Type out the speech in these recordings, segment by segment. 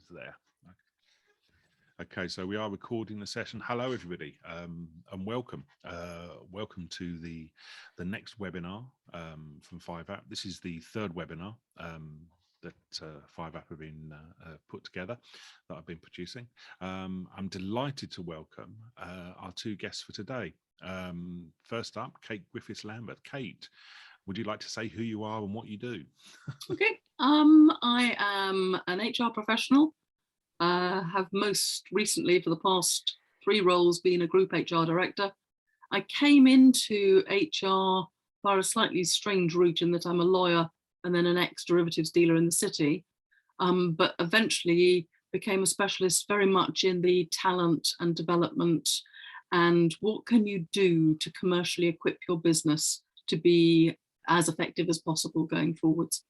is there. Okay, so we are recording the session. Hello, everybody, and welcome. Welcome to the next webinar from 5app. This is the third webinar that 5app have been put together, that I've been producing. I'm delighted to welcome our two guests for today. First up, Kate Griffiths-Lamberth. Kate, would you like to say who you are and what you do? Okay, I am an HR professional. Have most recently, for the past 3 roles, been a group HR director. I came into HR by a slightly strange route in that I'm a lawyer and then an ex-derivatives dealer in the city, but eventually became a specialist very much in the talent and development and what can you do to commercially equip your business to be as effective as possible going forwards.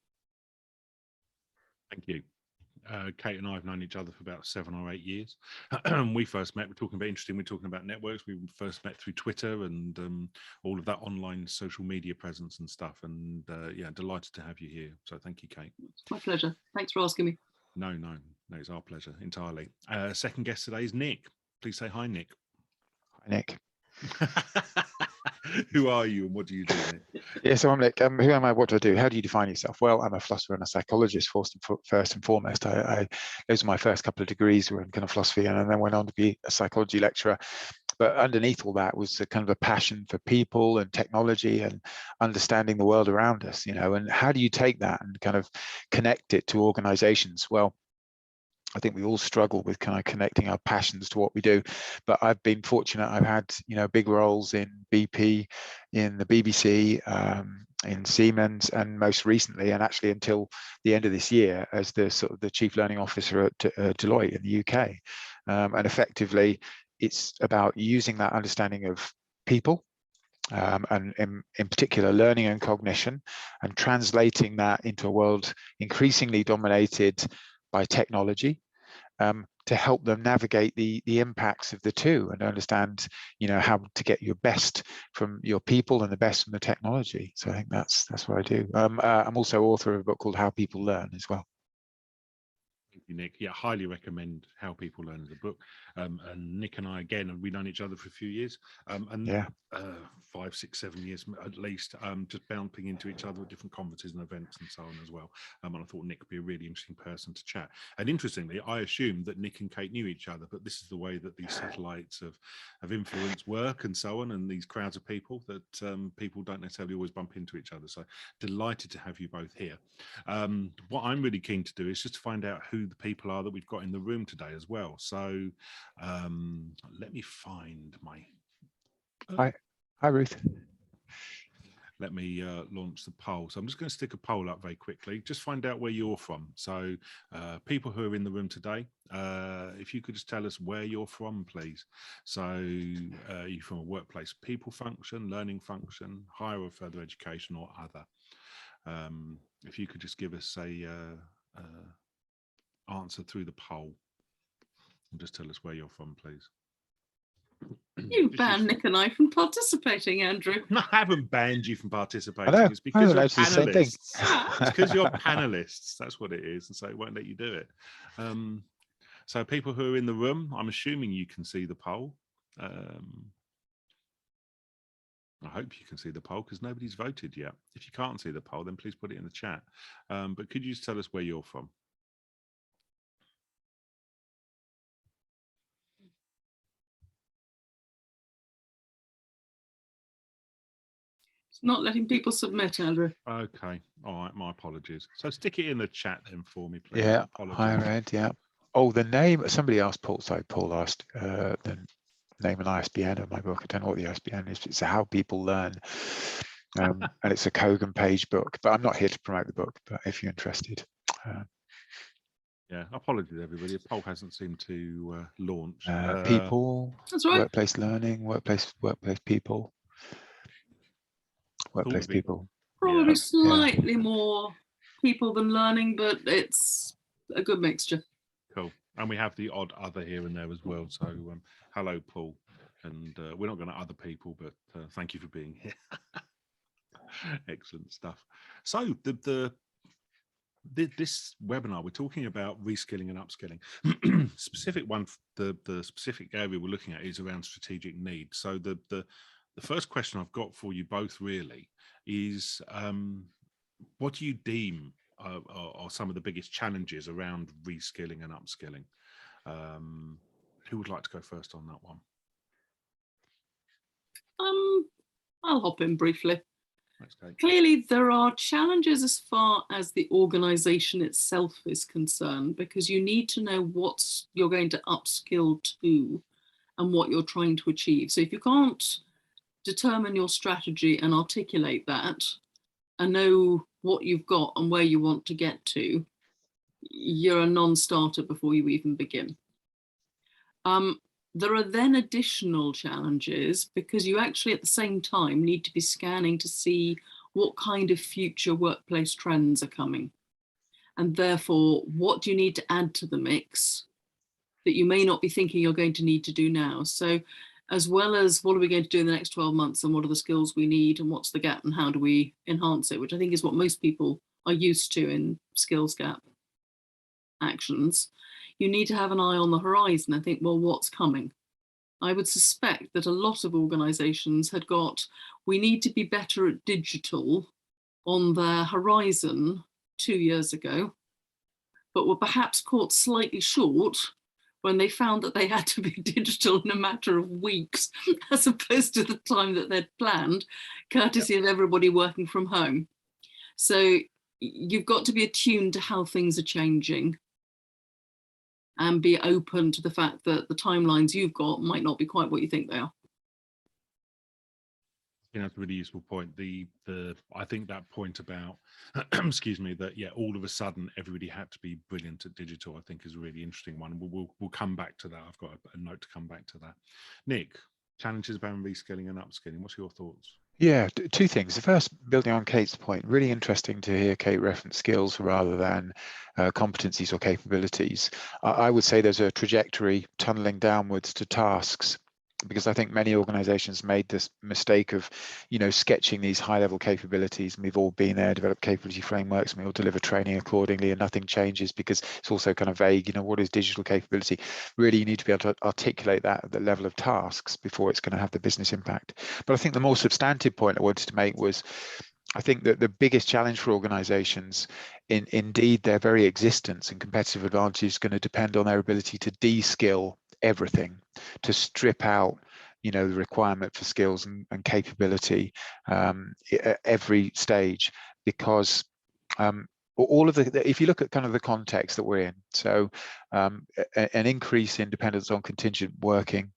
Thank you. Kate and I have known each other for about 7 or 8 years. We first met, we're talking about networks. We first met through Twitter and all of that online social media presence and stuff. And yeah, delighted to have you here. So thank you, Kate. It's my pleasure. Thanks for asking me. No, it's our pleasure entirely. Second guest today is Nick. Please say hi, Nick. Hi, Nick. Who are you and what do you do, Nick? Yeah, so I'm Nick. Who am I? What do I do? How do you define yourself? Well, I'm a philosopher and a psychologist, first and foremost. Those are my first couple of degrees were in kind of philosophy, and then went on to be a psychology lecturer. But underneath all that was a kind of a passion for people and technology and understanding the world around us, you know, and how do you take that and kind of connect it to organizations? Well, I think we all struggle with kind of connecting our passions to what we do, but I've been fortunate. I've had, you know, big roles in BP, in the BBC, in Siemens, and most recently, and actually until the end of this year, as the sort of the chief learning officer at Deloitte in the UK. And effectively, it's about using that understanding of people, and in particular learning and cognition, and translating that into a world increasingly dominated by technology, to help them navigate the impacts of the two and understand, you know, how to get your best from your people and the best from the technology. So I think that's what I do. I'm also author of a book called How People Learn as well. Thank you, Nick. Yeah, highly recommend How People Learn as a book. And Nick and I, again, we've known each other for a few years, and yeah. 5, 6, 7 years at least, just bumping into each other at different conferences and events and so on as well. And I thought Nick would be a really interesting person to chat. And interestingly, I assumed that Nick and Kate knew each other, but this is the way that these satellites of influence work and so on, and these crowds of people that people don't necessarily always bump into each other. So delighted to have you both here. What I'm really keen to do is just to find out who the people are that we've got in the room today as well. So let me find my Hi Ruth. Let me launch the poll. So I'm just going to stick a poll up very quickly. Just find out where you're from. So people who are in the room today, if you could just tell us where you're from, please. So you're from a workplace people function, learning function, higher or further education, or other. If you could just give us a answer through the poll and just tell us where you're from, please. You banned Nick and I from participating, Andrew. I haven't banned you from participating. I know. It's because you're the same thing. panelists. It's because you're panelists. That's what it is, and so it won't let you do it. So people who are in the room, I'm assuming you can see the poll. I hope you can see the poll because nobody's voted yet. If you can't see the poll, then please put it in the chat. But could you just tell us where you're from? Not letting people submit, Andrew. Okay, all right, my apologies. So stick it in the chat then for me, please. Yeah, higher ed, yeah. Oh, the name, somebody asked Paul, sorry, Paul asked the name and ISBN of my book. I don't know what the ISBN is, but it's How People Learn. And it's a Kogan page book, but I'm not here to promote the book, but if you're interested. Yeah, apologies everybody, the poll hasn't seemed to launch. People, that's right. Workplace learning, workplace people. Workplace people. Probably slightly more people than learning, but it's a good mixture. Cool. And we have the odd other here and there as well. So hello, Paul. And we're not going to other people, but thank you for being here. Excellent stuff. So the this webinar, we're talking about reskilling and upskilling. Specific one, the specific area we're looking at is around strategic need. So the first question I've got for you both really is, what do you deem are some of the biggest challenges around reskilling and upskilling? Who would like to go first on that one? I'll hop in briefly. Okay. Clearly, there are challenges as far as the organisation itself is concerned, because you need to know what you're going to upskill to and what you're trying to achieve. So if you can't determine your strategy and articulate that and know what you've got and where you want to get to, you're a non-starter before you even begin. There are then additional challenges, because you actually at the same time need to be scanning to see what kind of future workplace trends are coming. And therefore, what do you need to add to the mix that you may not be thinking you're going to need to do now? So as well as what are we going to do in the next 12 months and what are the skills we need and what's the gap and how do we enhance it, which I think is what most people are used to in skills gap actions. You need to have an eye on the horizon and think, well, what's coming? I would suspect that a lot of organisations had got, we need to be better at digital on their horizon 2 years ago, but were perhaps caught slightly short when they found that they had to be digital in a matter of weeks, as opposed to the time that they'd planned, courtesy of everybody working from home. So you've got to be attuned to how things are changing and be open to the fact that the timelines you've got might not be quite what you think they are. That's a really useful point. I think that point about, excuse me, that all of a sudden everybody had to be brilliant at digital, I think is a really interesting one. We'll come back to that. I've got a note to come back to that. Nick, challenges around reskilling and upskilling. What's your thoughts? Yeah, two things. The first, building on Kate's point, really interesting to hear Kate reference skills rather than competencies or capabilities. I would say there's a trajectory tunneling downwards to tasks, because I think many organizations made this mistake of, sketching these high-level capabilities, and we've all been there, developed capability frameworks, and we all deliver training accordingly, and nothing changes because it's also kind of vague, what is digital capability? Really, you need to be able to articulate that at the level of tasks before it's going to have the business impact. But I think the more substantive point I wanted to make was, I think that the biggest challenge for organizations, indeed their very existence and competitive advantage, is going to depend on their ability to de-skill everything, to strip out the requirement for skills and capability at every stage, because all of if you look at kind of the context that we're in, so an increase in dependence on contingent working,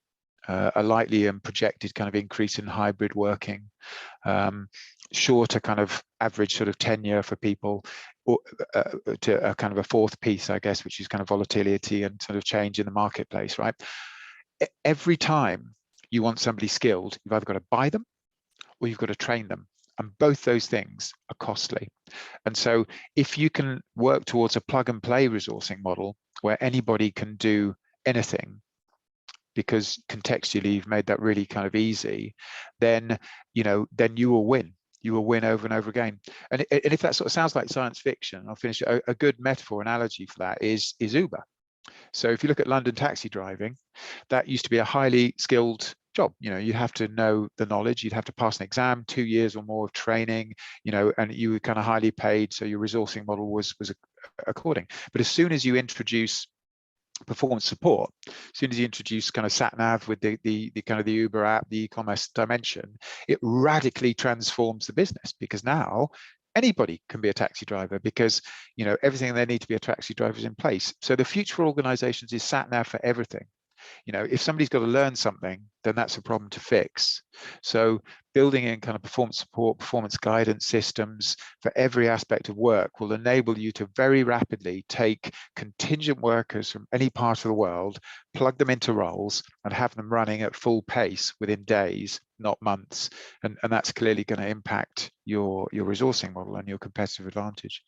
a likely and projected kind of increase in hybrid working, shorter kind of average sort of tenure for people, or to a kind of a fourth piece, I guess, which is kind of volatility and sort of change in the marketplace, right? Every time you want somebody skilled, you've either got to buy them or you've got to train them. And both those things are costly. And so if you can work towards a plug and play resourcing model where anybody can do anything, because contextually you've made that really kind of easy, then you will win. You will win over and over again. And if that sort of sounds like science fiction, I'll finish. A good metaphor analogy for that is Uber. So if you look at London taxi driving, that used to be a highly skilled job. You have to know the knowledge, you'd have to pass an exam, 2 years or more of training, and you were kind of highly paid. So your resourcing model was according. But as soon as you introduce performance support, as soon as you introduce kind of sat nav with the kind of the Uber app, the e-commerce dimension, it radically transforms the business, because now anybody can be a taxi driver, because everything they need to be a taxi driver is in place. So the future for organizations is sat nav for everything. If somebody's got to learn something, then that's a problem to fix. So building in kind of performance support, performance guidance systems for every aspect of work will enable you to very rapidly take contingent workers from any part of the world, plug them into roles, and have them running at full pace within days, not months. And that's clearly going to impact your resourcing model and your competitive advantage.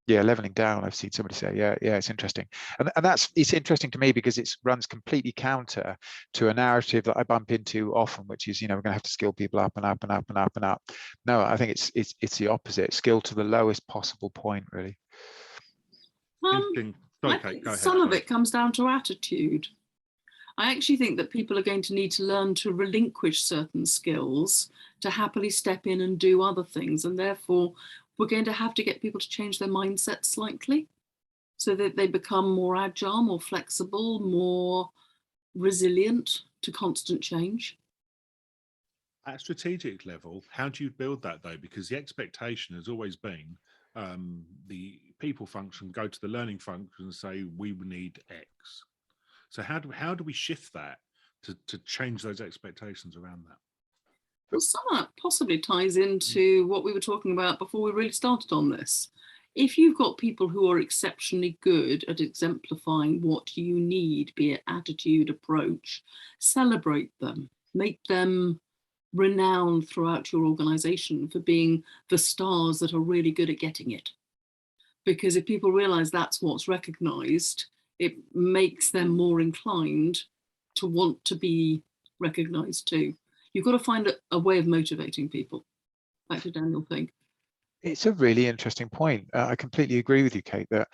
Yeah, leveling down, I've seen somebody say, yeah, it's interesting. And it's interesting to me because it runs completely counter to a narrative that I bump into often, which is, we're going to have to skill people up and up and up and up and up. No, I think it's the opposite. Skill to the lowest possible point, really. Interesting. Sorry, I Kate, think go ahead. some of sorry. it comes down to attitude. I actually think that people are going to need to learn to relinquish certain skills to happily step in and do other things. And therefore, we're going to have to get people to change their mindset slightly so that they become more agile, more flexible, more resilient to constant change. At a strategic level, how do you build that though? Because the expectation has always been the people function go to the learning function and say we need X. So how do we shift that to change those expectations around that? Well, some of that possibly ties into what we were talking about before we really started on this. If you've got people who are exceptionally good at exemplifying what you need, be it attitude, approach, celebrate them, make them renowned throughout your organization for being the stars that are really good at getting it. Because if people realize that's what's recognized, it makes them more inclined to want to be recognized too. You've got to find a way of motivating people. Back to Daniel Fink. It's a really interesting point. I completely agree with you, Kate, that,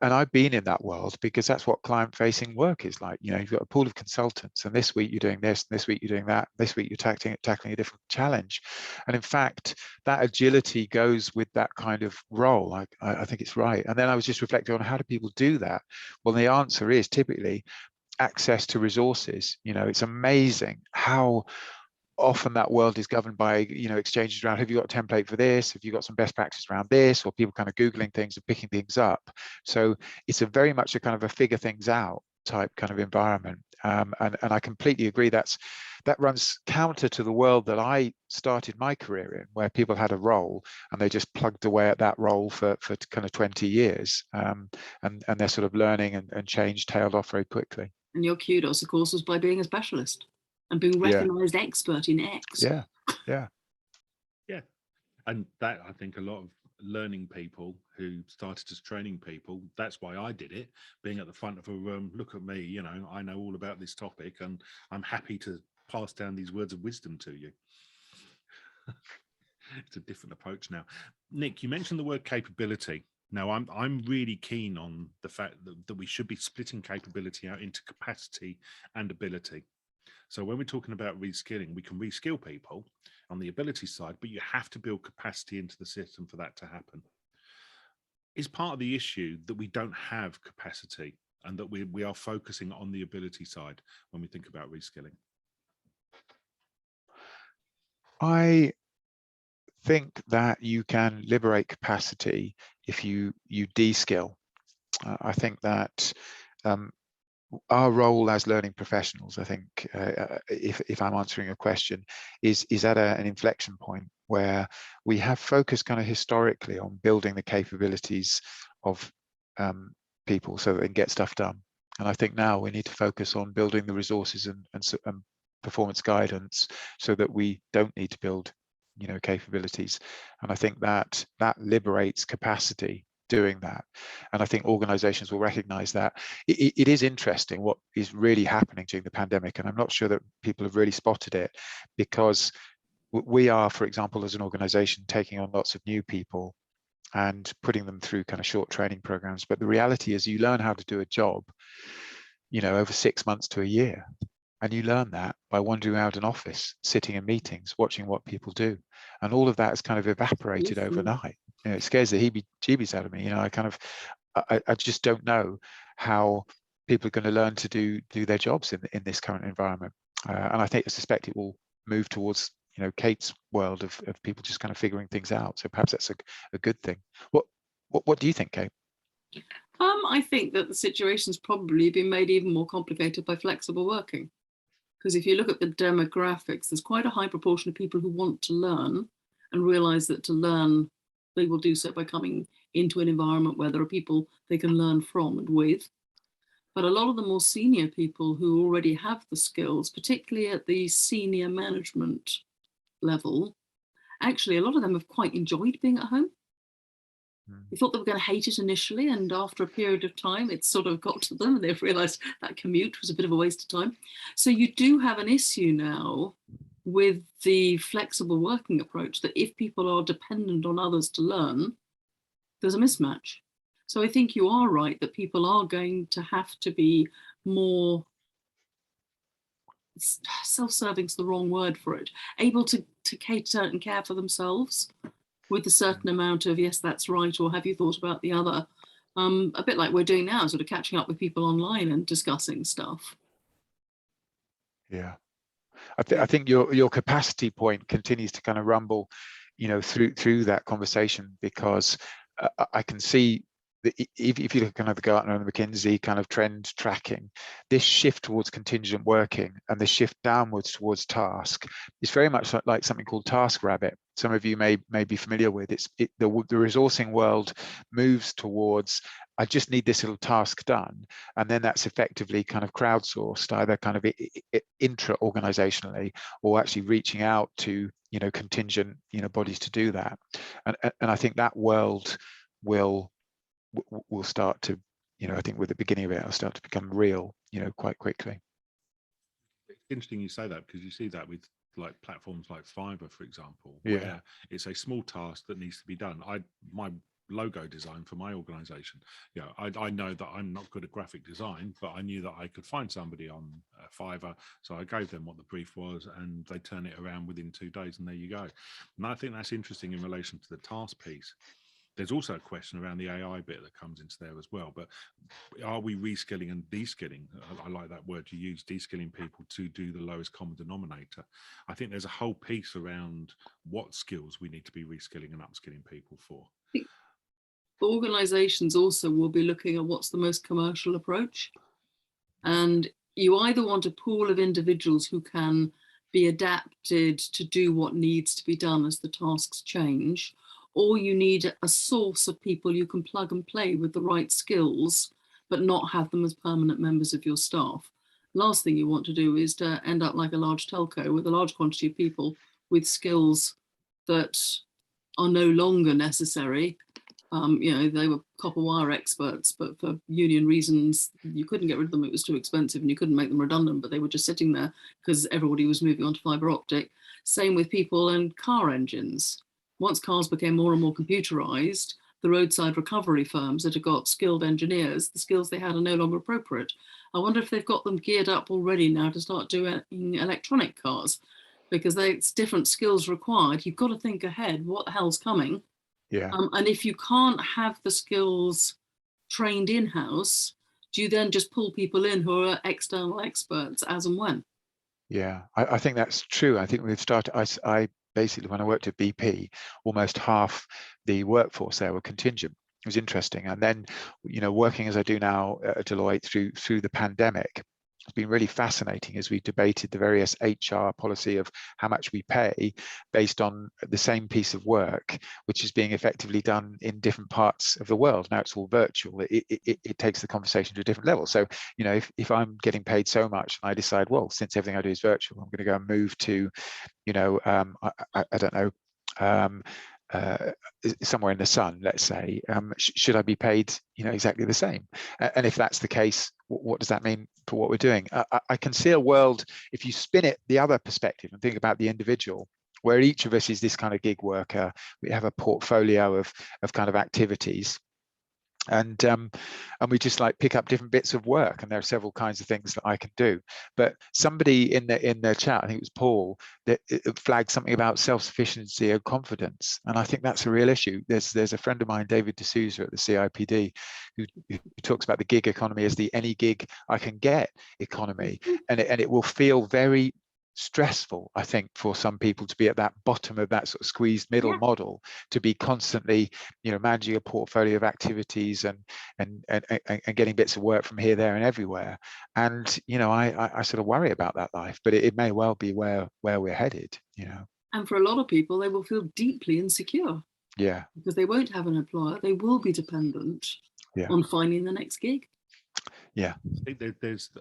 and I've been in that world because that's what client-facing work is like. You know, you've got a pool of consultants, and this week you're doing this, and this week you're doing that, this week you're tackling a different challenge. And in fact, that agility goes with that kind of role. I think it's right. And then I was just reflecting on how do people do that? Well, the answer is typically access to resources. You know, it's amazing how often that world is governed by, you know, exchanges around, have you got a template for this? Have you got some best practice around this? Or people kind of Googling things and picking things up. So it's a very much a kind of a figure things out type kind of environment. And I completely agree that runs counter to the world that I started my career in, where people had a role and they just plugged away at that role for kind of 20 years. And they're sort of learning and change tailed off very quickly. And your kudos, of course, was by being a specialist and being recognized expert in X. Yeah. And that, I think, a lot of learning people who started as training people, that's why I did it, being at the front of a room, look at me, you know, I know all about this topic and I'm happy to pass down these words of wisdom to you. It's a different approach now. Nick, you mentioned the word capability. Now, I'm really keen on the fact that we should be splitting capability out into capacity and ability. So when we're talking about reskilling, we can reskill people on the ability side, but you have to build capacity into the system for that to happen. Is part of the issue that we don't have capacity and that we are focusing on the ability side when we think about reskilling? I think that you can liberate capacity if you de-skill. I think that our role as learning professionals, I think, if I'm answering a question, is at an inflection point where we have focused kind of historically on building the capabilities of people so that they can get stuff done. And I think now we need to focus on building the resources and performance guidance so that we don't need to build, you know, capabilities. And I think that liberates capacity doing that. And I think organizations will recognize that. It is interesting what is really happening during the pandemic, and I'm not sure that people have really spotted it, because we are, for example, as an organization, taking on lots of new people and putting them through kind of short training programs. But the reality is you learn how to do a job, you know, over 6 months to a year. And you learn that by wandering around an office, sitting in meetings, watching what people do. And all of that has kind of evaporated overnight. You know, it scares the heebie-jeebies out of me. You know, I just don't know how people are going to learn to do their jobs in this current environment. And I suspect it will move towards, you know, Kate's world of people just kind of figuring things out. So perhaps that's a good thing. What do you think, Kate? I think that the situation's probably been made even more complicated by flexible working. Because if you look at the demographics, there's quite a high proportion of people who want to learn and realize that to learn, they will do so by coming into an environment where there are people they can learn from and with. But a lot of the more senior people who already have the skills, particularly at the senior management level, actually, a lot of them have quite enjoyed being at home. They thought they were going to hate it initially, and after a period of time, it sort of got to them and they've realized that commute was a bit of a waste of time. So you do have an issue now with the flexible working approach that if people are dependent on others to learn, there's a mismatch. So I think you are right that people are going to have to be more, self-serving is the wrong word for it, able to cater and care for themselves with a certain amount of, yes, that's right, or have you thought about the other? A bit like we're doing now, sort of catching up with people online and discussing stuff. Yeah. I think your capacity point continues to kind of rumble, you know, through that conversation, because I can see that if you look at kind of the Gartner and the McKinsey kind of trend tracking, this shift towards contingent working and the shift downwards towards task is very much like something called TaskRabbit. Some of you may be familiar with the resourcing world moves towards, I just need this little task done, and then that's effectively kind of crowdsourced, either kind of intra-organizationally or actually reaching out to, you know, contingent, you know, bodies to do that. And I think that world will start to, you know, I think with the beginning of it, it'll start to become real, you know, quite quickly. It's interesting you say that, because you see that with like platforms like Fiverr, for example, Yeah. where it's a small task that needs to be done. My logo design for my organization, you know, I know that I'm not good at graphic design, but I knew that I could find somebody on Fiverr, so I gave them what the brief was and they turn it around within 2 days, and there you go. And I think that's interesting in relation to the task piece. There's also a question around the AI bit that comes into there as well, but are we reskilling and de-skilling? I like that word you use, de-skilling people to do the lowest common denominator. I think there's a whole piece around what skills we need to be reskilling and upskilling people for. Organizations also will be looking at what's the most commercial approach. And you either want a pool of individuals who can be adapted to do what needs to be done as the tasks change, or you need a source of people you can plug and play with the right skills, but not have them as permanent members of your staff. Last thing you want to do is to end up like a large telco with a large quantity of people with skills that are no longer necessary. You know, they were copper wire experts, but for union reasons, you couldn't get rid of them. It was too expensive and you couldn't make them redundant, but they were just sitting there because everybody was moving on to fiber optic. Same with people and car engines. Once cars became more and more computerized, the roadside recovery firms that have got skilled engineers, the skills they had are no longer appropriate. I wonder if they've got them geared up already now to start doing electronic cars, because it's different skills required. You've got to think ahead, what the hell's coming? Yeah. And if you can't have the skills trained in-house, do you then just pull people in who are external experts as and when? Yeah, I think that's true. I think we've started, I basically, when I worked at BP, almost half the workforce there were contingent. It was interesting. And then, you know, working as I do now at Deloitte through the pandemic, it's been really fascinating as we debated the various HR policy of how much we pay based on the same piece of work, which is being effectively done in different parts of the world. Now it's all virtual. It takes the conversation to a different level. So, you know, if I'm getting paid so much and I decide, well, since everything I do is virtual, I'm going to go and move to, you know, I don't know, somewhere in the sun, let's say, should I be paid, you know, exactly the same? And if that's the case, what does that mean for what we're doing? I can see a world, if you spin it the other perspective and think about the individual, where each of us is this kind of gig worker. We have a portfolio of kind of activities. And we just like pick up different bits of work, and there are several kinds of things that I can do. But somebody in the chat, I think it was Paul, that flagged something about self-sufficiency and confidence, and I think that's a real issue. There's a friend of mine, David D'Souza at the CIPD, who talks about the gig economy as the any gig I can get economy, and it will feel very stressful, I think, for some people to be at that bottom of that sort of squeezed middle model, to be constantly, you know, managing a portfolio of activities and getting bits of work from here, there, and everywhere. And you know, I sort of worry about that life, but it may well be where we're headed, you know. And for a lot of people, they will feel deeply insecure. Yeah. Because they won't have an employer. They will be dependent on finding the next gig. Yeah. I think there's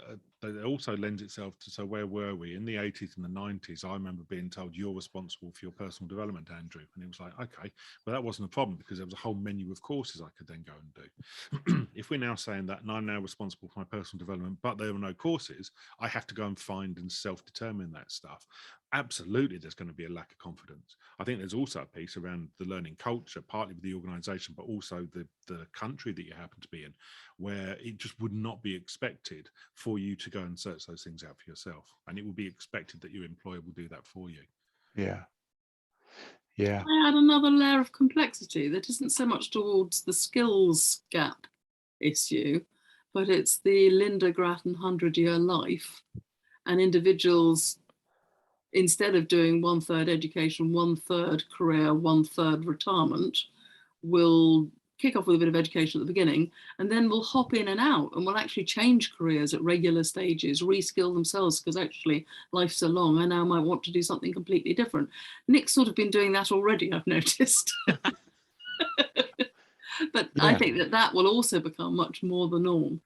it also lends itself to, so where were we in the 80s and the 90s? I remember being told you're responsible for your personal development, Andrew, and it was like, okay, well, that wasn't a problem because there was a whole menu of courses I could then go and do. If we're now saying that, and I'm now responsible for my personal development, but there are no courses, I have to go and find and self-determine that stuff. Absolutely, there's going to be a lack of confidence. I think there's also a piece around the learning culture, partly with the organisation, but also the country that you happen to be in, where it just would not be expected for you to go and search those things out for yourself, and it will be expected that your employer will do that for you. Yeah. Yeah. I add another layer of complexity that isn't so much towards the skills gap issue, but it's the Linda Grattan 100-year life, and individuals, instead of doing 1/3 education, 1/3 career, 1/3 retirement, will kick off with a bit of education at the beginning, and then will hop in and out and will actually change careers at regular stages, reskill themselves, because actually life's so long, I now might want to do something completely different. Nick's sort of been doing that already, I've noticed. But yeah. I think that will also become much more the norm.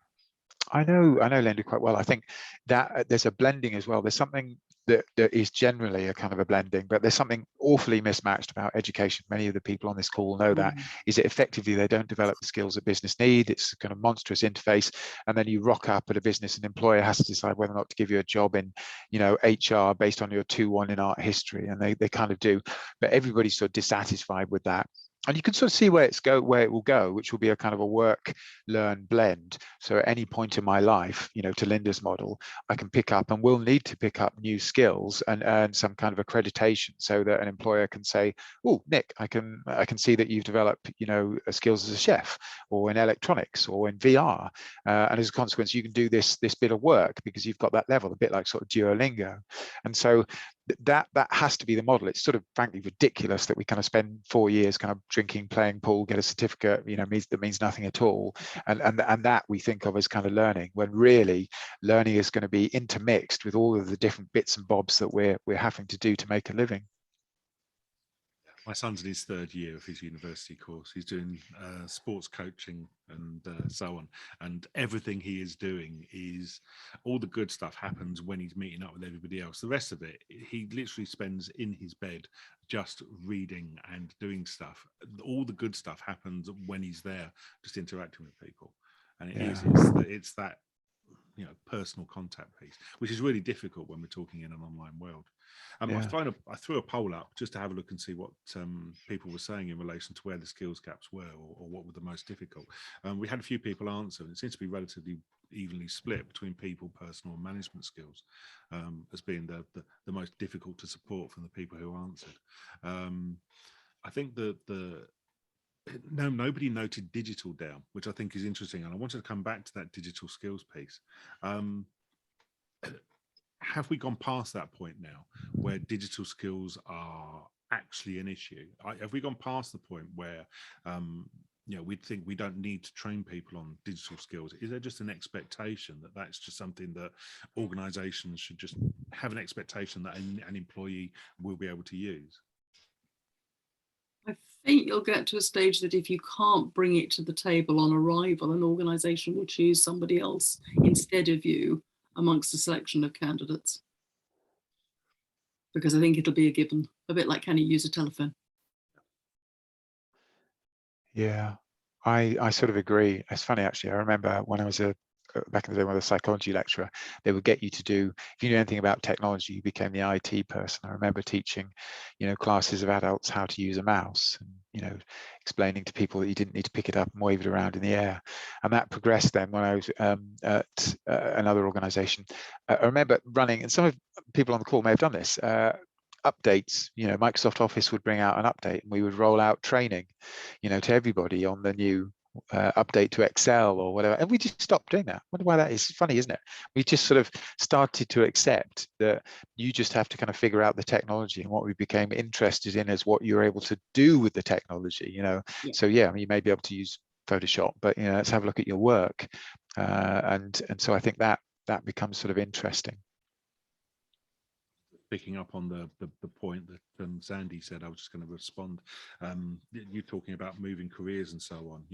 I know Linda quite well. I think that there's a blending as well. There's something that is generally a kind of a blending, but there's something awfully mismatched about education. Many of the people on this call know that, is that effectively they don't develop the skills that business need. It's a kind of monstrous interface. And then you rock up at a business, an employer has to decide whether or not to give you a job in, HR based on your 2-1 in art history. And they kind of do, but everybody's sort of dissatisfied with that. And you can sort of see where it will go, which will be a kind of a work-learn blend. So at any point in my life, to Linda's model, I can pick up and will need to pick up new skills and earn some kind of accreditation, so that an employer can say, "Oh, Nick, I can see that you've developed, skills as a chef, or in electronics, or in VR, and as a consequence, you can do this bit of work because you've got that level," a bit like sort of Duolingo. And so that has to be the model. It's sort of frankly ridiculous that we kind of spend 4 years kind of drinking, playing pool, get a certificate, that means nothing at all, and that we think of as kind of learning, when really learning is going to be intermixed with all of the different bits and bobs that we're having to do to make a living. My son's in his 3rd year of his university course. He's doing sports coaching and so on. And everything he is doing is, all the good stuff happens when he's meeting up with everybody else. The rest of it, he literally spends in his bed just reading and doing stuff. All the good stuff happens when he's there, just interacting with people. And it's that personal contact piece, which is really difficult when we're talking in an online world. I threw a poll up just to have a look and see what people were saying in relation to where the skills gaps were, or what were the most difficult. We had a few people answer, and it seems to be relatively evenly split between people, personal, and management skills as being the most difficult to support from the people who answered. I think nobody noted digital down, which I think is interesting, and I wanted to come back to that digital skills piece. Have we gone past that point now where digital skills are actually an issue? Have we gone past the point where we think we don't need to train people on digital skills? Is there just an expectation that that's just something that organizations should just have an expectation that an employee will be able to use? I think you'll get to a stage that if you can't bring it to the table on arrival, an organisation will choose somebody else instead of you amongst a selection of candidates. Because I think it'll be a given, a bit like, can you use a telephone? Yeah, I sort of agree. It's funny, actually. I remember when I was back in the day when I was a psychology lecturer, they would get you to do, if you knew anything about technology, you became the IT person. I remember teaching, classes of adults how to use a mouse, and, explaining to people that you didn't need to pick it up and wave it around in the air. And that progressed then when I was at another organization. I remember running, and some of people on the call may have done this, updates. Microsoft Office would bring out an update, and we would roll out training, to everybody on the new update to Excel or whatever, and we just stopped doing that. I wonder why that is. Funny, isn't it? We just sort of started to accept that you just have to kind of figure out the technology, and what we became interested in is what you're able to do with the technology. Yeah. So you may be able to use Photoshop, but let's have a look at your work, and so I think that becomes sort of interesting. picking up on the point that Sandy said, I was just going to respond. You talking about moving careers and so on.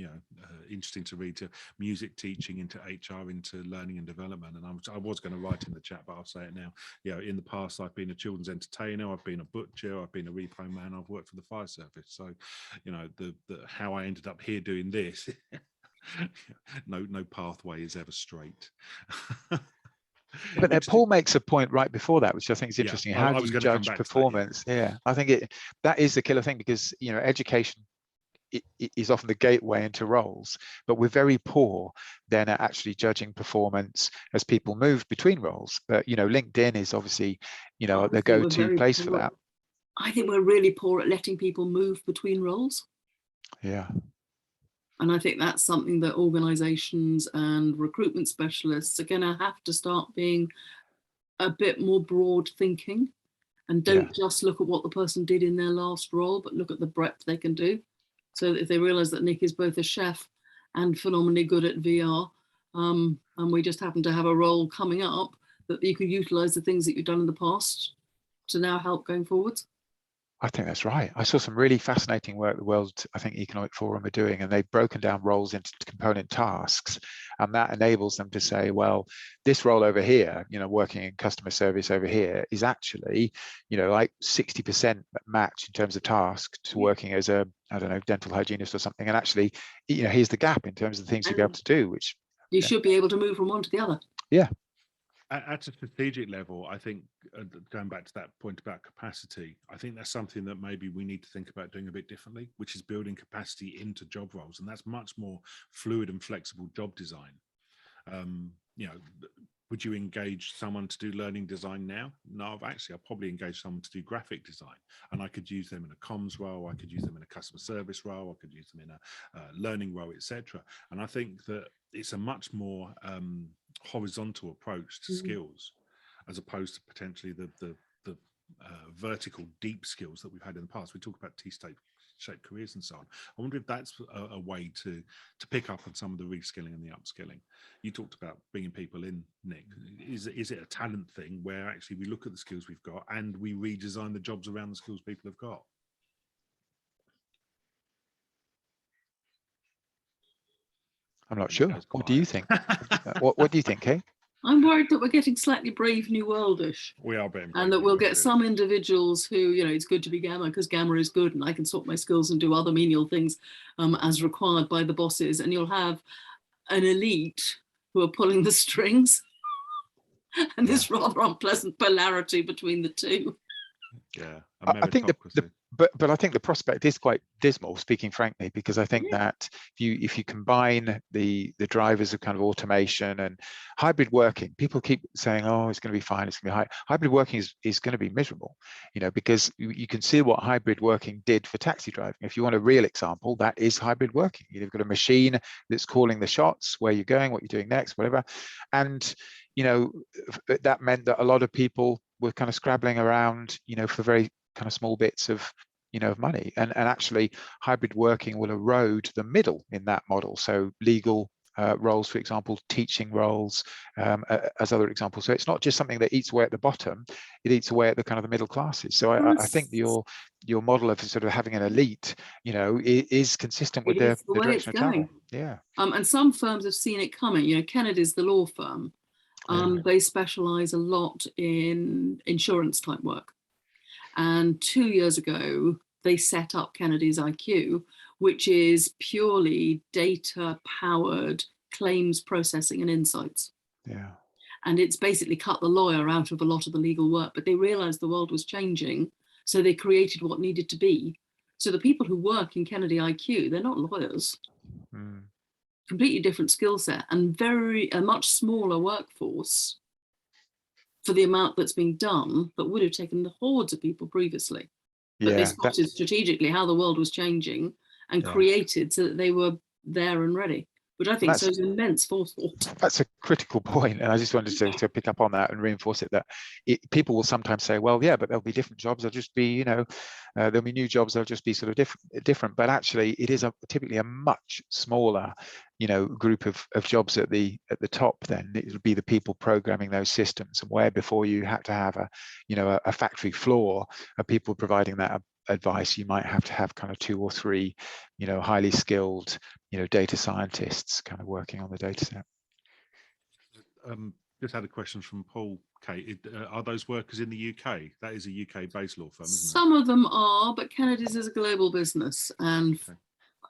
Interesting to read, to music teaching into HR, into learning and development. And I was going to write in the chat, but I'll say it now. In the past, I've been a children's entertainer, I've been a butcher, I've been a repo man, I've worked for the fire service. So, the how I ended up here doing this, no pathway is ever straight. But Paul makes a point right before that, which I think is interesting. How do you judge performance? I think that is the killer thing, because education is often the gateway into roles, but we're very poor then at actually judging performance as people move between roles. But LinkedIn is obviously the go-to place for that. I think we're really poor at letting people move between roles. Yeah. And I think that's something that organizations and recruitment specialists are going to have to start being a bit more broad thinking, and don't just look at what the person did in their last role, but look at the breadth they can do. So that if they realize that Nick is both a chef and phenomenally good at VR, and we just happen to have a role coming up, that you can utilize the things that you've done in the past to now help going forwards. I think that's right. I saw some really fascinating work the World, Economic Forum are doing, and they've broken down roles into component tasks, and that enables them to say, well, this role over here, working in customer service over here, is actually, like 60% match in terms of task to working as a, dental hygienist or something. And actually, here's the gap in terms of the things you'll be able to do, which you should be able to move from one to the other. Yeah. At a strategic level, I think, going back to that point about capacity, I think that's something that maybe we need to think about doing a bit differently, which is building capacity into job roles. And that's much more fluid and flexible job design. Would you engage someone to do learning design now? No, I'll probably engage someone to do graphic design, and I could use them in a comms role, I could use them in a customer service role, I could use them in a learning role, etc. And I think that it's a much more horizontal approach to skills, as opposed to potentially the vertical deep skills that we've had in the past. We talk about T-shaped careers and so on. I wonder if that's a way to pick up on some of the reskilling and the upskilling. You talked about bringing people in, Nick. Is it a talent thing where actually we look at the skills we've got and we redesign the jobs around the skills people have got? I'm not sure. What do you think? What do you think, Kate? I'm worried that we're getting slightly Brave New Worldish. We are being, and that we'll get some individuals who, it's good to be Gamma because Gamma is good and I can sort my skills and do other menial things as required by the bosses. And you'll have an elite who are pulling the strings and this rather unpleasant polarity between the two. Yeah, I think but I think the prospect is quite dismal, speaking frankly, because I think that if you combine the drivers of kind of automation and hybrid working, people keep saying, oh, it's going to be fine, it's going to be hybrid working is going to be miserable, because you can see what hybrid working did for taxi driving. If you want a real example, that is hybrid working. You've got a machine that's calling the shots, where you're going, what you're doing next, whatever. And that meant that a lot of people were kind of scrabbling around, for very kind of small bits of money, and actually hybrid working will erode the middle in that model. So legal roles, for example, teaching roles, as other examples. So it's not just something that eats away at the bottom, it eats away at the kind of the middle classes. So I think your model of sort of having an elite, is consistent with the direction of travel. Yeah. And some firms have seen it coming. Kennedy's the law firm. They specialize a lot in insurance type work. And 2 years ago, they set up Kennedy's IQ, which is purely data-powered claims processing and insights. Yeah. And it's basically cut the lawyer out of a lot of the legal work, but they realized the world was changing, so they created what needed to be. So the people who work in Kennedy IQ, they're not lawyers. Completely different skill set and a much smaller workforce for the amount that's being done, that would have taken the hordes of people previously. But they spotted strategically how the world was changing and created so that they were there and ready, which I think shows immense forethought. That's a critical point, and I just wanted to pick up on that and reinforce it, that people will sometimes say, well, yeah, but there'll be different jobs, they'll just be, there'll be new jobs, they'll just be sort of different. But actually it is typically a much smaller group of jobs at the top. Then it'll be the people programming those systems, and where before you had to have a factory floor of people providing that advice, you might have to have kind of 2 or 3 highly skilled data scientists kind of working on the data set. Just had a question from Paul. Kate, are those workers in the UK? That is a UK-based law firm, isn't it? Some of them are, but Kennedy's is a global business, and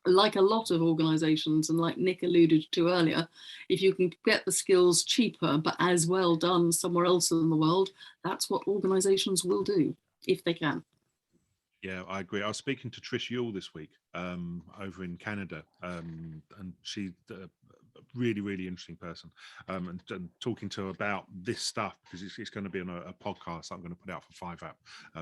like a lot of organisations, and like Nick alluded to earlier, if you can get the skills cheaper but as well done somewhere else in the world, that's what organisations will do if they can. Yeah, I agree. I was speaking to Trish Yule this week over in Canada, and she's a really, really interesting person, and talking to her about this stuff, because it's going to be on a podcast I'm going to put out for 5app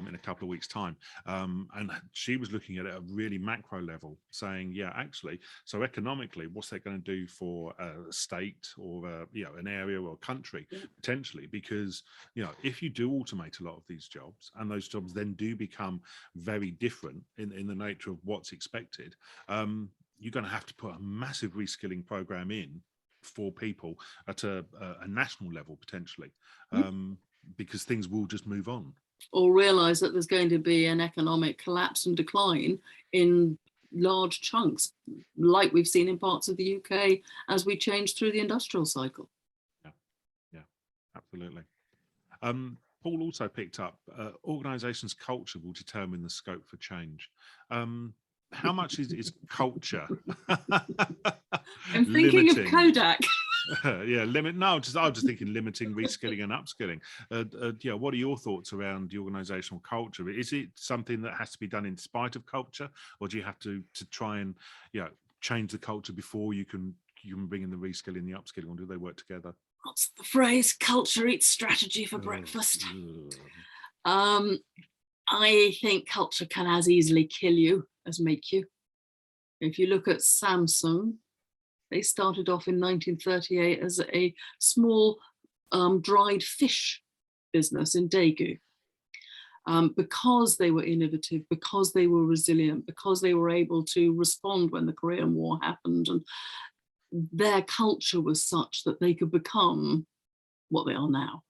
in a couple of weeks' time. And she was looking at it at a really macro level, saying, yeah, actually, so economically, what's that going to do for a state or an area or a country, potentially? Because if you do automate a lot of these jobs, and those jobs then do become very different in the nature of what's expected, you're going to have to put a massive reskilling program in for people at a national level, potentially, because things will just move on. Or realise that there's going to be an economic collapse and decline in large chunks, like we've seen in parts of the UK as we change through the industrial cycle. Yeah, absolutely. Paul also picked up, organisations' culture will determine the scope for change. How much is culture? I'm thinking of Kodak. Yeah, I was just thinking limiting reskilling and upskilling. What are your thoughts around the organisational culture? Is it something that has to be done in spite of culture, or do you have to try and change the culture before you can bring in the reskilling, the upskilling, or do they work together? What's the phrase? Culture eats strategy for breakfast. I think culture can as easily kill you as make you. If you look at Samsung, they started off in 1938 as a small dried fish business in Daegu. Because they were innovative, because they were resilient, because they were able to respond when the Korean War happened, and their culture was such that they could become what they are now.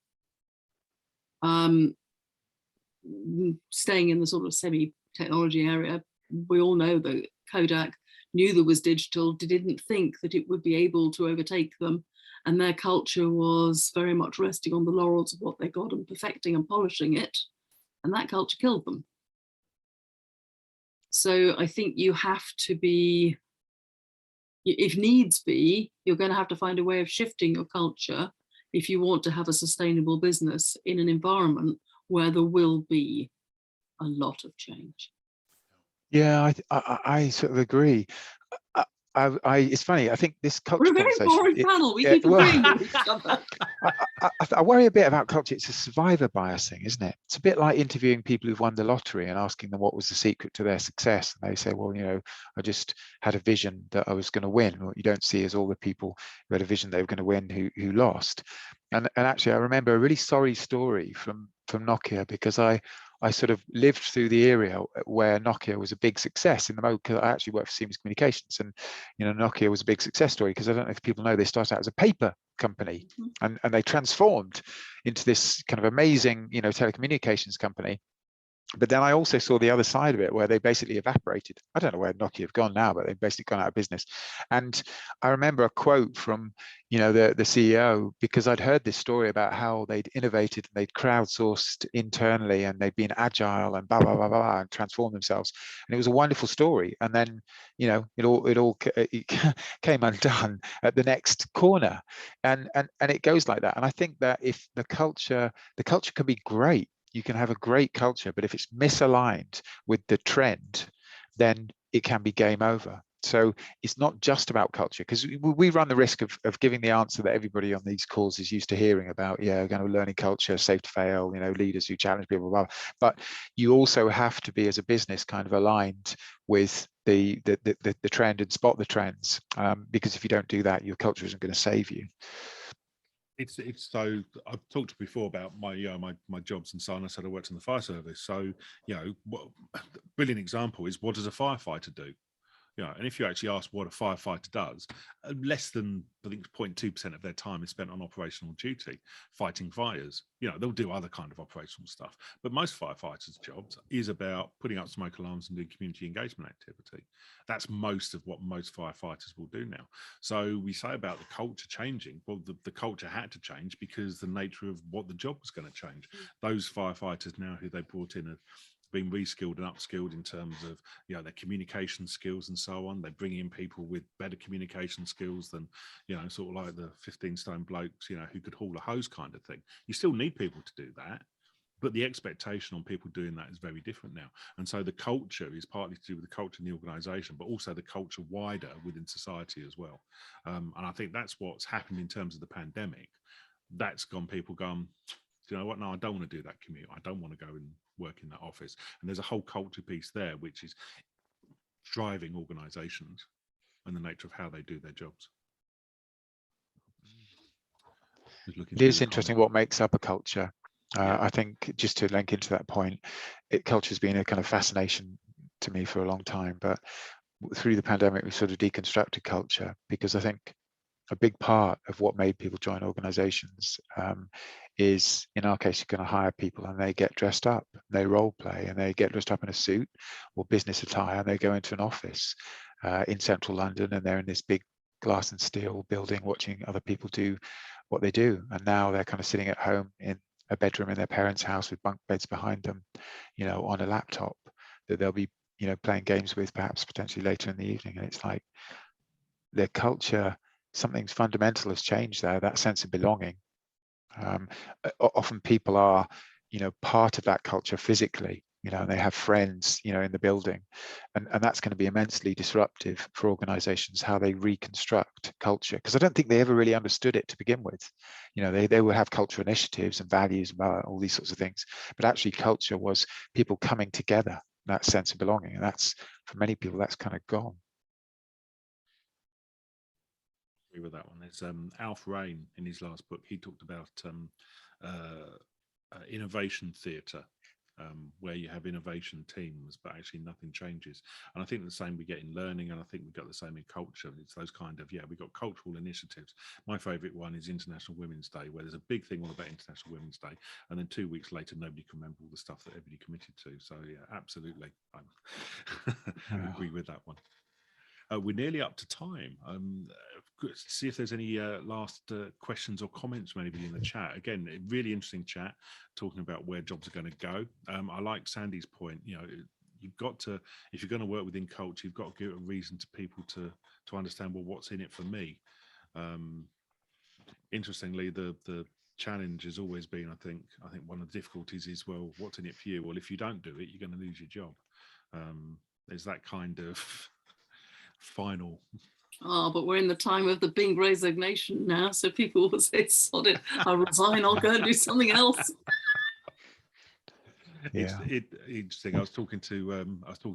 Staying in the sort of semi-technology area, we all know that Kodak knew there was digital, didn't think that it would be able to overtake them, and their culture was very much resting on the laurels of what they got and perfecting and polishing it, and that culture killed them. So I think you have to be, if needs be, you're going to have to find a way of shifting your culture if you want to have a sustainable business in an environment where there will be a lot of change. Yeah, I sort of agree. It's funny. I think this culture. We're a very boring panel. We keep agreeing with each other. I worry a bit about culture. It's a survivor biasing, isn't it? It's a bit like interviewing people who've won the lottery and asking them what was the secret to their success. And they say, well, I just had a vision that I was going to win. What you don't see is all the people who had a vision they were going to win who lost. And actually, I remember a really sorry story from Nokia, because I sort of lived through the era where Nokia was a big success in the mode. I actually worked for Siemens Communications, and Nokia was a big success story because I don't know if people know, they started out as a paper company, and they transformed into this kind of amazing telecommunications company. But then I also saw the other side of it, where they basically evaporated. I don't know where Nokia have gone now, but they've basically gone out of business. And I remember a quote from, the CEO, because I'd heard this story about how they'd innovated and they'd crowdsourced internally and they'd been agile and blah, blah, blah, blah, and transformed themselves. And it was a wonderful story. And then, it all came undone at the next corner. And it goes like that. And I think that if the culture can be great, you can have a great culture, but if it's misaligned with the trend, then it can be game over. So it's not just about culture, because we run the risk of giving the answer that everybody on these calls is used to hearing about, learning culture, safe to fail, leaders who challenge people, blah, blah. But you also have to be, as a business, kind of aligned with the trend and spot the trends, because if you don't do that, your culture isn't going to save you. It's so I've talked before about my my jobs and so on. I said I worked in the fire service, so brilliant example is, what does a firefighter do? And if you actually ask what a firefighter does, less than, I think, 0.2% of their time is spent on operational duty, fighting fires. They'll do other kind of operational stuff, but most firefighters' jobs is about putting up smoke alarms and doing community engagement activity. That's most of what most firefighters will do now. So we say about the culture changing. Well, the culture had to change because the nature of what the job was going to change. Those firefighters now who they brought in been reskilled and upskilled in terms of their communication skills and so on. They bring in people with better communication skills than sort of like the 15-stone blokes who could haul a hose kind of thing. You still need people to do that, but the expectation on people doing that is very different now. And so the culture is partly to do with the culture in the organisation, but also the culture wider within society as well. And I think that's what's happened in terms of the pandemic. That's people gone, you know what, no, I don't want to do that commute. I don't want to go and work in that office. And there's a whole culture piece there, which is driving organisations and the nature of how they do their jobs. It is interesting what makes up a culture. I think, just to link into that point, culture has been a kind of fascination to me for a long time, but through the pandemic we sort of deconstructed culture, because I think a big part of what made people join organizations is, in our case, you're going to hire people and they get dressed up, they role play, and they get dressed up in a suit or business attire, and they go into an office in central London, and they're in this big glass and steel building watching other people do what they do. And now they're kind of sitting at home in a bedroom in their parents' house with bunk beds behind them, on a laptop that they'll be, playing games with, perhaps potentially later in the evening. And it's like their culture, something fundamental has changed there, that sense of belonging. Often people are, part of that culture physically, and they have friends, in the building. And that's going to be immensely disruptive for organizations, how they reconstruct culture. Because I don't think they ever really understood it to begin with. They will have culture initiatives and values about all these sorts of things. But actually culture was people coming together, that sense of belonging. And that's, for many people, that's kind of gone. With that one, there's Alf Rain in his last book. He talked about innovation theatre, where you have innovation teams, but actually nothing changes. And I think the same we get in learning, and I think we've got the same in culture. It's those kind of, we've got cultural initiatives. My favourite one is International Women's Day, where there's a big thing all about International Women's Day, and then 2 weeks later, nobody can remember all the stuff that everybody committed to. So absolutely, I agree with that one. We're nearly up to time. See if there's any last questions or comments from anybody in the chat. Again, a really interesting chat, talking about where jobs are going to go. I like Sandy's point. You've got to, if you're going to work within culture, you've got to give a reason to people to understand, well, what's in it for me. Interestingly, the challenge has always been, I think one of the difficulties is, well, what's in it for you? Well, if you don't do it, you're going to lose your job. There's that kind of final. But we're in the time of the big resignation now, so people will say, sod it, I'll resign, I'll go and do something else. It's interesting. I was talking to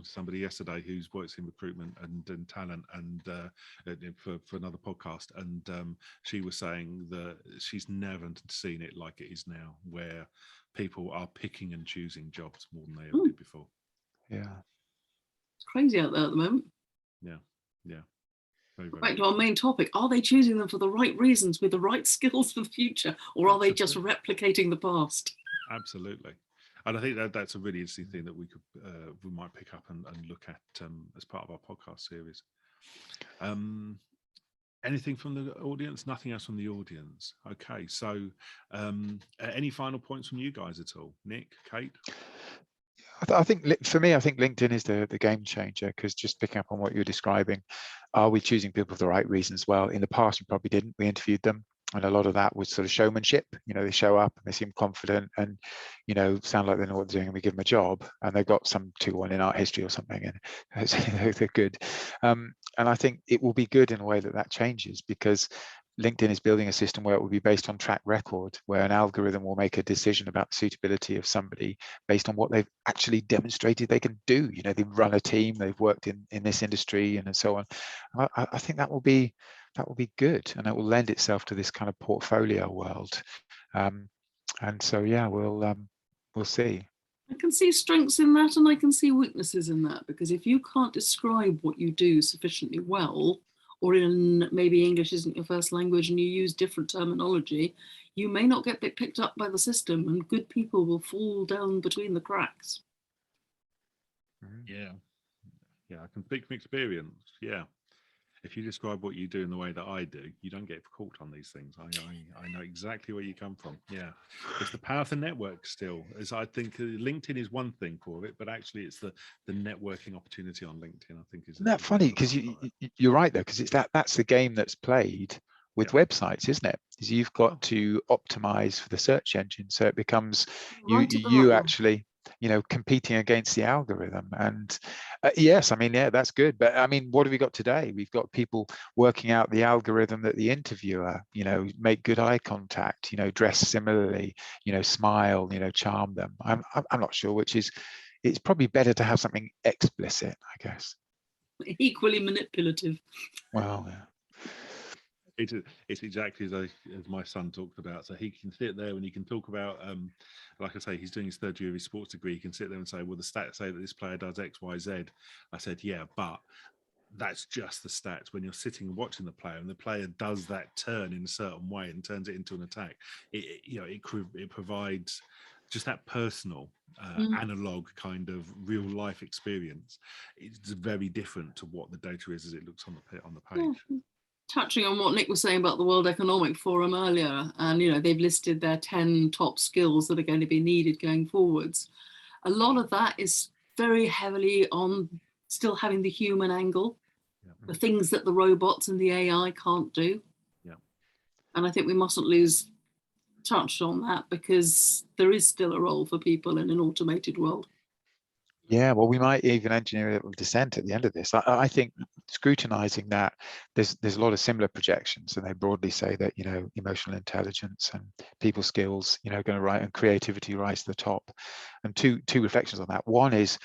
somebody yesterday who's works in recruitment and talent, and for another podcast, and she was saying that she's never seen it like it is now, where people are picking and choosing jobs more than they ever did before. It's crazy out there at the moment. Very, very back to our main topic, are they choosing them for the right reasons, with the right skills for the future, or are they just replicating the past? Absolutely. And I think that's a really interesting thing that we might pick up and look at as part of our podcast series. Anything from the audience? Nothing else from the audience. Okay, so any final points from you guys at all? Nick, Kate? I think for me, I think LinkedIn is the game changer, because just picking up on what you're describing, are we choosing people for the right reasons? Well, in the past, we probably didn't. We interviewed them, and a lot of that was sort of showmanship. They show up and they seem confident and, sound like they know what they're doing, and we give them a job, and they've got some 2-1 in art history or something, and they're good. And I think it will be good in a way that changes, because LinkedIn is building a system where it will be based on track record, where an algorithm will make a decision about the suitability of somebody based on what they've actually demonstrated they can do. You know, they've run a team, they've worked in this industry, and so on. And I think that will be good, and it will lend itself to this kind of portfolio world. And so, yeah, we'll see. I can see strengths in that, and I can see weaknesses in that, because if you can't describe what you do sufficiently well, or in maybe English isn't your first language and you use different terminology, you may not get picked up by the system, and good people will fall down between the cracks. Yeah, I can speak from experience. Yeah, if you describe what you do in the way that I do, you don't get caught on these things. I know exactly where you come from. Yeah, it's the power of the network still. As I think LinkedIn is one thing for it, but actually it's the networking opportunity on LinkedIn, I think, is. Isn't that funny? Because you're right though, because that's the game that's played with websites, isn't it? Is you've got to optimize for the search engine, so it becomes you actually, you know, competing against the algorithm. And yes, I mean, yeah, that's good. But I mean, what have we got today? We've got people working out the algorithm that the interviewer, you know, make good eye contact, you know, dress similarly, you know, smile, you know, charm them. I'm not sure which is. It's probably better to have something explicit, I guess. Equally manipulative. Well, yeah. It's exactly as my son talked about. So he can sit there and he can talk about, like I say, he's doing his third year of his sports degree. He can sit there and say, well, the stats say that this player does X, Y, Z. I said, yeah, but that's just the stats. When you're sitting and watching the player, and the player does that turn in a certain way and turns it into an attack, it provides just that personal analog kind of real life experience. It's very different to what the data is as it looks on the page. Yeah. Touching on what Nick was saying about the World Economic Forum earlier, and you know, they've listed their 10 top skills that are going to be needed going forwards. A lot of that is very heavily on still having the human angle, the things that the robots and the AI can't do. Yeah. And I think we mustn't lose touch on that, because there is still a role for people in an automated world. Yeah, well, we might even engineer a dissent at the end of this. I think scrutinizing that, there's a lot of similar projections, and they broadly say that, you know, emotional intelligence and people skills, you know, going to rise, and creativity rise to the top. And two reflections on that. One is,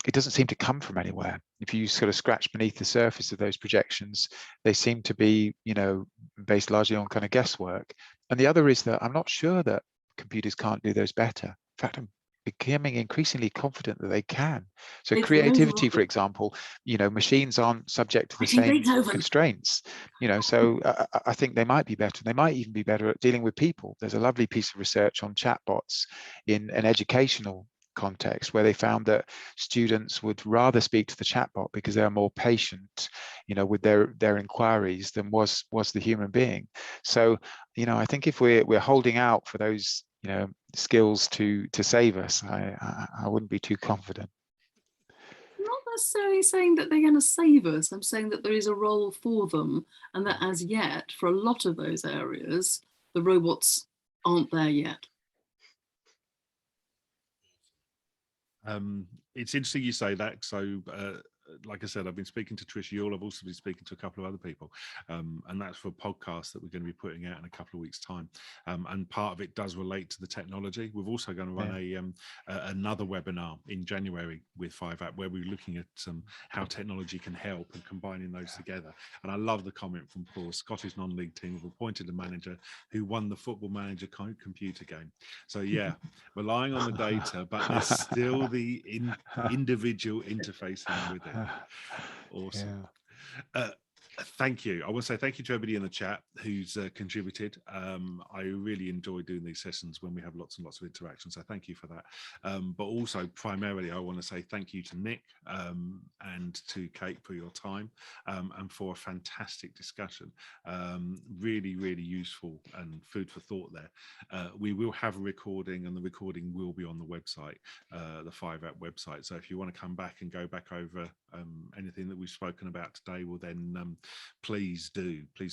it doesn't seem to come from anywhere. If you sort of scratch beneath the surface of those projections, they seem to be, you know, based largely on kind of guesswork. And the other is that I'm not sure that computers can't do those better. In fact, I'm becoming increasingly confident that they can. So creativity, for example, you know, machines aren't subject to the same constraints, you know, so I think they might be better. They might even be better at dealing with people. There's a lovely piece of research on chatbots in an educational context, where they found that students would rather speak to the chatbot because they're more patient, you know, with their inquiries than was the human being. So, you know, I think if we're holding out for those, you know, skills to save us, I wouldn't be too confident. Not necessarily saying that they're going to save us. I'm saying that there is a role for them, and that as yet, for a lot of those areas, the robots aren't there yet. It's interesting you say that. So, like I said, I've been speaking to Trish Yule. I've also been speaking to a couple of other people, and that's for a podcast that we're going to be putting out in a couple of weeks' time. And part of it does relate to the technology. We're also going to run another webinar in January with 5app, where we're looking at how technology can help and combining those together. And I love the comment from Paul. Scottish non-league team have appointed a manager who won the Football Manager computer game. So yeah, relying on the data, but there's still the individual interfacing with it. Awesome. Yeah. Thank you. I want to say thank you to everybody in the chat who's contributed. I really enjoy doing these sessions when we have lots and lots of interaction. So thank you for that. But also primarily, I want to say thank you to Nick and to Kate for your time and for a fantastic discussion. Really, really useful and food for thought there. We will have a recording, and the recording will be on the website, the 5app website. So if you want to come back and go back over anything that we've spoken about today, well then please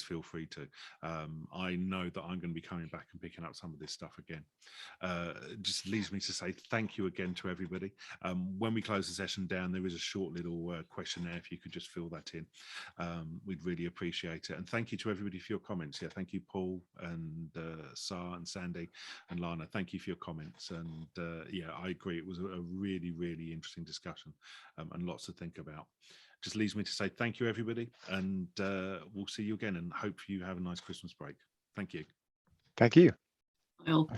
feel free to. I know that I'm going to be coming back and picking up some of this stuff again. Just leaves me to say thank you again to everybody. When we close the session down, there is a short little questionnaire, if you could just fill that in. We'd really appreciate it. And thank you to everybody for your comments. Yeah, thank you, Paul and Sar and Sandy and Lana. Thank you for your comments. And yeah, I agree. It was a really, really interesting discussion and lots to think about. Just leaves me to say thank you, everybody. And we'll see you again and hope you have a nice Christmas break. Thank you. Thank you. Well.